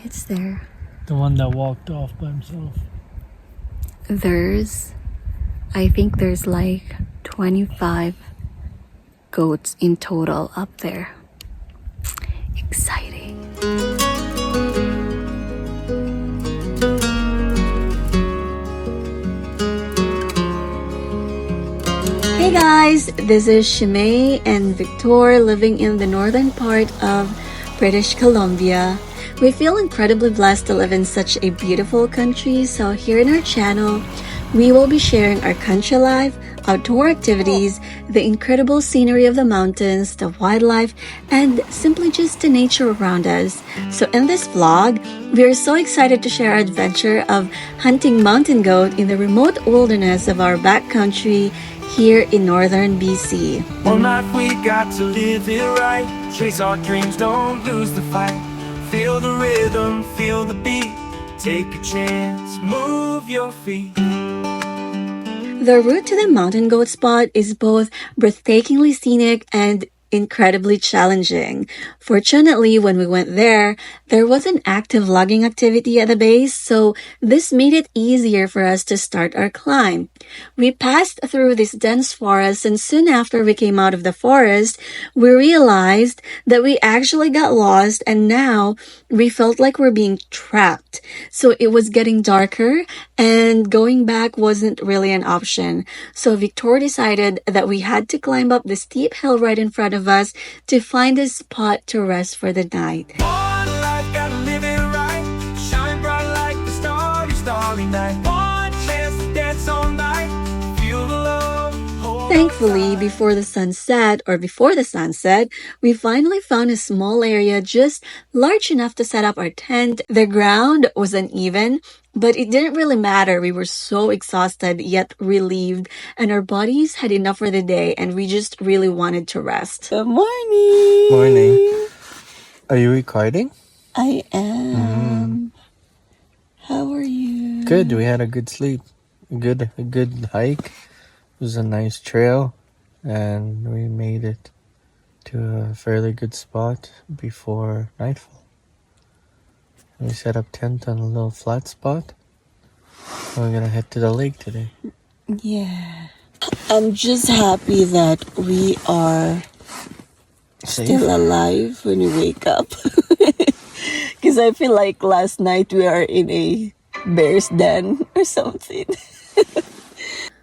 It's there. The one that walked off by himself. I think there's like 25 goats in total up there. Exciting. Hey guys, this is Shemae and Viktor living in the northern part of British Columbia. We feel incredibly blessed to live in such a beautiful country, so here in our channel, we will be sharing our country life, outdoor activities, the incredible scenery of the mountains, the wildlife, and simply just the nature around us. So in this vlog, we are so excited to share our adventure of hunting mountain goat in the remote wilderness of our backcountry here in northern BC. One night we got to live it right. Chase our dreams, don't lose the fight. Feel the rhythm, feel the beat. Take a chance, move your feet. The route to the mountain goat spot is both breathtakingly scenic and incredibly challenging. Fortunately, when we went there was an active logging activity at the base, so this made it easier for us to start our climb. We passed through this dense forest, and soon after we came out of the forest, we realized that we actually got lost, and now we felt like we're being trapped. So it was getting darker, and going back wasn't really an option. So Victor decided that we had to climb up the steep hill right in front of us to find a spot to rest for the night. One life, gotta live it right. Shine bright like the starry night. One chance to dance all night. Feel the love. Thankfully, before the sunset, we finally found a small area just large enough to set up our tent. The ground was uneven, but it didn't really matter. We were so exhausted yet relieved, and our bodies had enough for the day, and we just really wanted to rest. Good morning! Morning. Are you recording? I am. How are you? Good. We had a good sleep. A good hike. It was a nice trail, and we made it to a fairly good spot before nightfall. We set up tent on a little flat spot. We're gonna head to the lake today. Yeah. I'm just happy that we are Safe? still alive when we wake up. Because I feel like last night we are in a bear's den or something.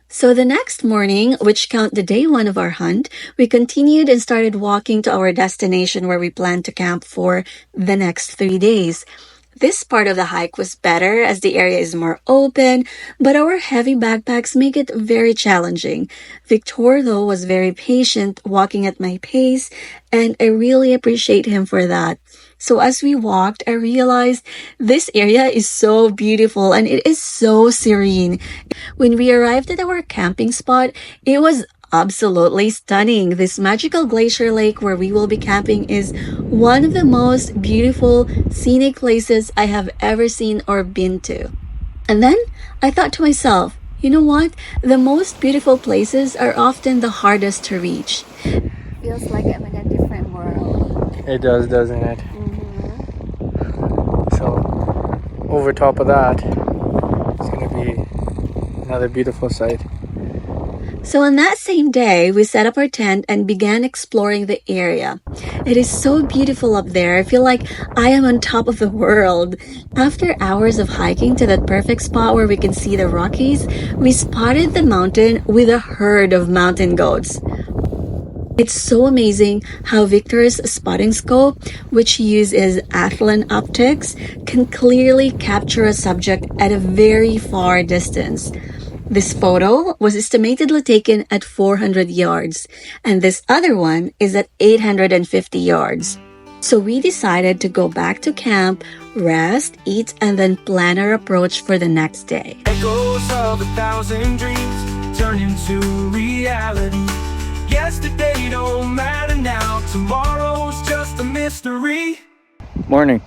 So the next morning, which count the day one of our hunt, we continued and started walking to our destination where we planned to camp for the next 3 days. This part of the hike was better as the area is more open, but our heavy backpacks make it very challenging. Victor, though, was very patient, walking at my pace, and I really appreciate him for that. So as we walked, I realized this area is so beautiful and it is so serene. When we arrived at our camping spot, it was absolutely stunning. This magical glacier lake where we will be camping is one of the most beautiful scenic places I have ever seen or been to. And then I thought to myself, you know what? The most beautiful places are often the hardest to reach. Feels like I'm in a different world. It does, doesn't it? So, over top of that, it's gonna be another beautiful sight. So on that same day, we set up our tent and began exploring the area. It is so beautiful up there. I feel like I am on top of the world. After hours of hiking to that perfect spot where we can see the Rockies, we spotted the mountain with a herd of mountain goats. It's so amazing how Victor's spotting scope, which he uses Athlon optics, can clearly capture a subject at a very far distance. This photo was estimatedly taken at 400 yards, and this other one is at 850 yards. So we decided to go back to camp, rest, eat, and then plan our approach for the next day. Echoes of 1,000 dreams turn into reality. Yesterday don't matter now. Tomorrow's just a mystery. Morning.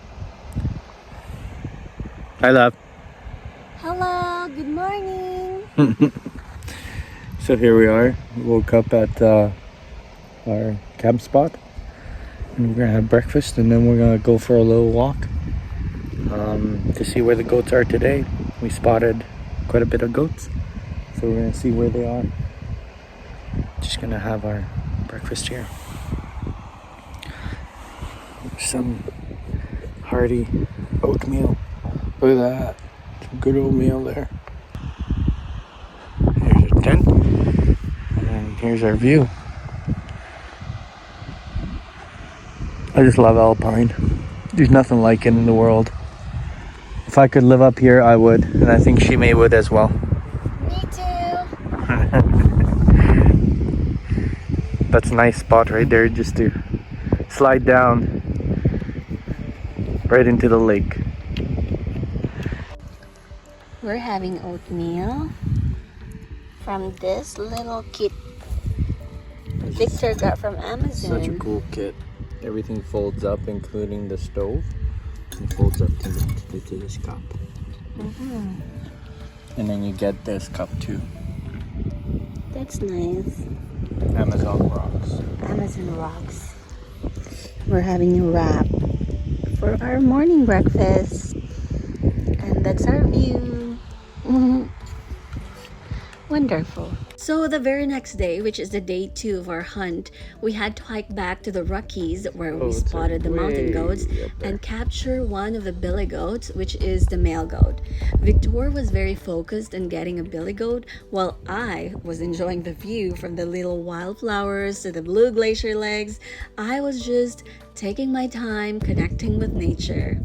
Hi, love. Hello, good morning. So here we are. We woke up at our camp spot, and we're gonna have breakfast, and then we're gonna go for a little walk. to see where the goats are today. We spotted quite a bit of goats, so we're gonna see where they are. Just gonna have our breakfast here. Some hearty oatmeal. Look at that. Some good oatmeal there. Here's our tent. And here's our view. I just love Alpine. There's nothing like it in the world. If I could live up here, I would. And I think Shemae would as well. Me too. That's a nice spot right there just to slide down right into the lake. We're having oatmeal from this little kit Victor got from Amazon. Such a cool kit. Everything folds up, including the stove. It folds up to this cup. Mm-hmm. And then you get this cup too. That's nice. Amazon rocks. Amazon rocks. We're having a wrap for our morning breakfast. And that's our view. Wonderful. So the very next day, which is the day 2 of our hunt, we had to hike back to the Rockies where we spotted the mountain goats and capture one of the billy goats, which is the male goat. Victor was very focused on getting a billy goat while I was enjoying the view from the little wildflowers to the blue glacier lakes. I was just taking my time connecting with nature.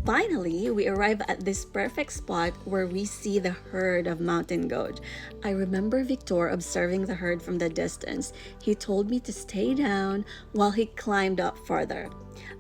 Finally, we arrive at this perfect spot where we see the herd of mountain goat. I remember Victor observing the herd from the distance. He told me to stay down while he climbed up further.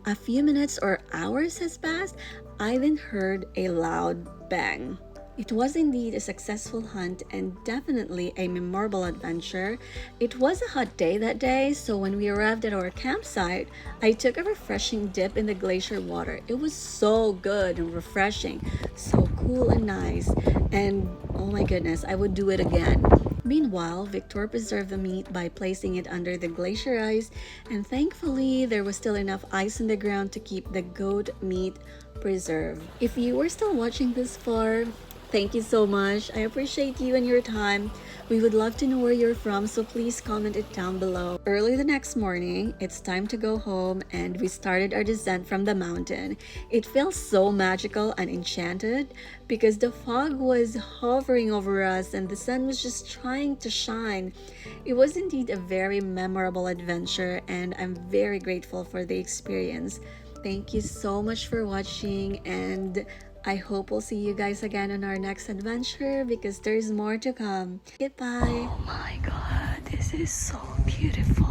A few minutes or hours has passed. I then heard a loud bang. It was indeed a successful hunt and definitely a memorable adventure. It was a hot day that day, so when we arrived at our campsite, I took a refreshing dip in the glacier water. It was so good and refreshing, so cool and nice, and oh my goodness, I would do it again. Meanwhile, Victor preserved the meat by placing it under the glacier ice, and thankfully there was still enough ice on the ground to keep the goat meat preserved. If you are still watching this far, thank you so much. I appreciate you and your time. We would love to know where you're from, so please comment it down below. Early the next morning, it's time to go home and we started our descent from the mountain. It felt so magical and enchanted because the fog was hovering over us and the sun was just trying to shine. It was indeed a very memorable adventure and I'm very grateful for the experience. Thank you so much for watching and I hope we'll see you guys again on our next adventure because there's more to come. Goodbye. Oh my god, this is so beautiful.